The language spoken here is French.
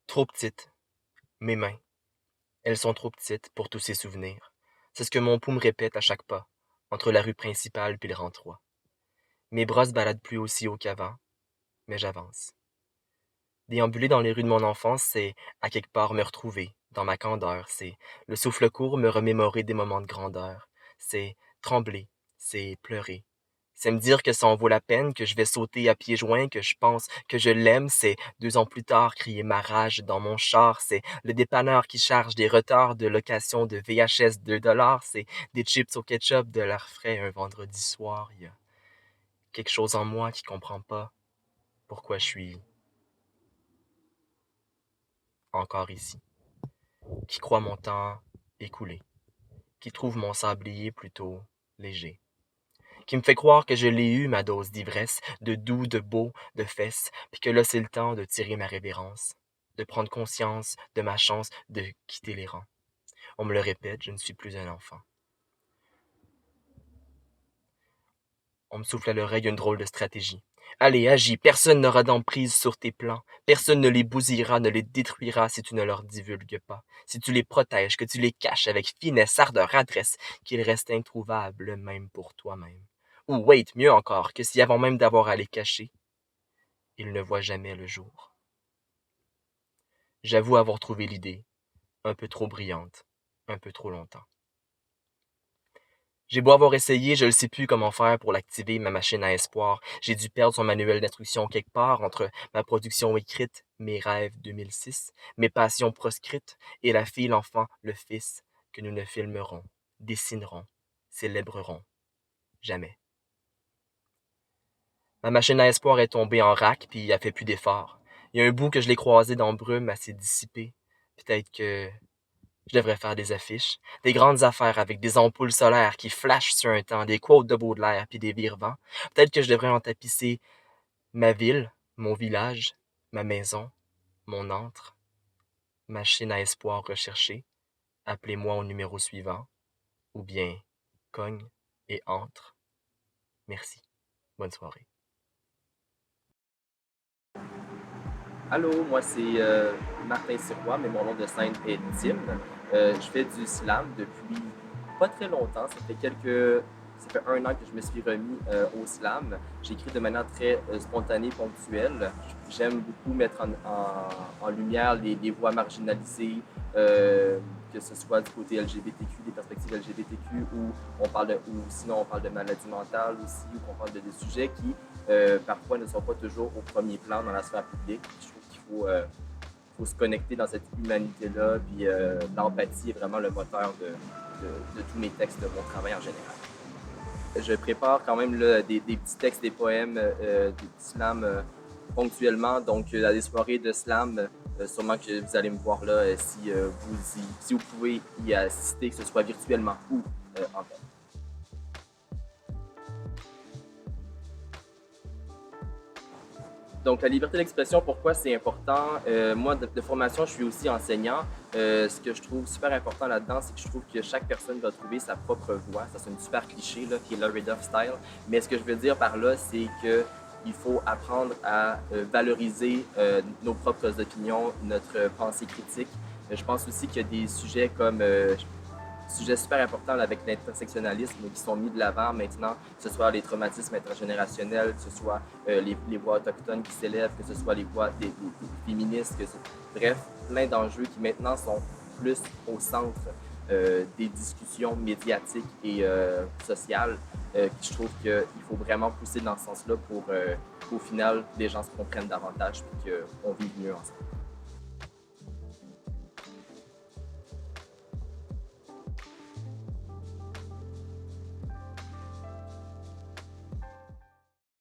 Trop petites, mes mains, elles sont trop petites pour tous ces souvenirs. C'est ce que mon pouls me répète à chaque pas, entre la rue principale puis le rang 3. Mes bras se baladent plus aussi haut qu'avant, mais j'avance. Déambuler dans les rues de mon enfance, c'est à quelque part me retrouver, dans ma candeur, c'est le souffle court me remémorer des moments de grandeur, c'est trembler, c'est pleurer. C'est me dire que ça en vaut la peine, que je vais sauter à pieds joints, que je pense que je l'aime, c'est 2 ans plus tard crier ma rage dans mon char, c'est le dépanneur qui charge des retards de location de VHS 2 $, c'est des chips au ketchup de l'air frais un vendredi soir. Il y a quelque chose en moi qui comprend pas pourquoi je suis encore ici, qui croit mon temps écoulé, qui trouve mon sablier plutôt léger, qui me fait croire que je l'ai eu ma dose d'ivresse, de doux, de beau, de fesses, puis que là c'est le temps de tirer ma révérence, de prendre conscience de ma chance de quitter les rangs. On me le répète, je ne suis plus un enfant. On me souffle à l'oreille une drôle de stratégie. Allez, agis, personne n'aura d'emprise sur tes plans. Personne ne les bousillera, ne les détruira si tu ne leur divulgues pas. Si tu les protèges, que tu les caches avec finesse, ardeur, adresse, qu'ils restent introuvables même pour toi-même. Ou wait, mieux encore, que si avant même d'avoir à les cacher, ils ne voient jamais le jour. J'avoue avoir trouvé l'idée un peu trop brillante, un peu trop longtemps. J'ai beau avoir essayé, je ne sais plus comment faire pour l'activer, ma machine à espoir. J'ai dû perdre son manuel d'instruction quelque part entre ma production écrite, mes rêves 2006, mes passions proscrites et la fille, l'enfant, le fils que nous ne filmerons, dessinerons, célébrerons jamais. Ma machine à espoir est tombée en rack puis elle fait plus d'efforts. Il y a un bout que je l'ai croisé dans brume, elle s'est dissipée. Peut-être que je devrais faire des affiches, des grandes affaires avec des ampoules solaires qui flashent sur un temps, des quotes de Baudelaire puis des vire-vents. Peut-être que je devrais en tapisser ma ville, mon village, ma maison, mon antre, machine à espoir recherchée. Appelez-moi au numéro suivant, ou bien cogne et entre. Merci. Bonne soirée. Allô, moi c'est Martin Sirois, mais mon nom de scène est Tim. Je fais du slam depuis pas très longtemps. Ça fait 1 an que je me suis remis au slam. J'écris de manière très spontanée, ponctuelle. J'aime beaucoup mettre en lumière les voix marginalisées, que ce soit du côté LGBTQ, des perspectives LGBTQ, ou sinon on parle de maladies mentales aussi, ou qu'on parle de des sujets qui parfois ne sont pas toujours au premier plan dans la sphère publique. Je trouve qu'il faut se connecter dans cette humanité-là, puis l'empathie est vraiment le moteur de tous mes textes, de mon travail en général. Je prépare quand même là, des petits textes, des poèmes, des slams ponctuellement, donc à des soirées de slam, sûrement que vous allez me voir là si vous pouvez y assister, que ce soit virtuellement ou en vrai. Donc, la liberté d'expression, pourquoi c'est important? Moi, de formation, je suis aussi enseignant. Ce que je trouve super important là-dedans, c'est que je trouve que chaque personne va trouver sa propre voix. Ça, c'est une super cliché, là, qui est le Red Style. Mais ce que je veux dire par là, c'est qu'il faut apprendre à valoriser nos propres opinions, notre pensée critique. Je pense aussi qu'il y a des sujets comme sujets super importants avec l'intersectionnalisme qui sont mis de l'avant maintenant, que ce soit les traumatismes intergénérationnels, que ce soit les voix autochtones qui s'élèvent, que ce soit les voix des féministes, bref, plein d'enjeux qui maintenant sont plus au centre des discussions médiatiques et sociales. Je trouve qu'il faut vraiment pousser dans ce sens-là pour qu'au final, les gens se comprennent davantage et qu'on vive mieux ensemble.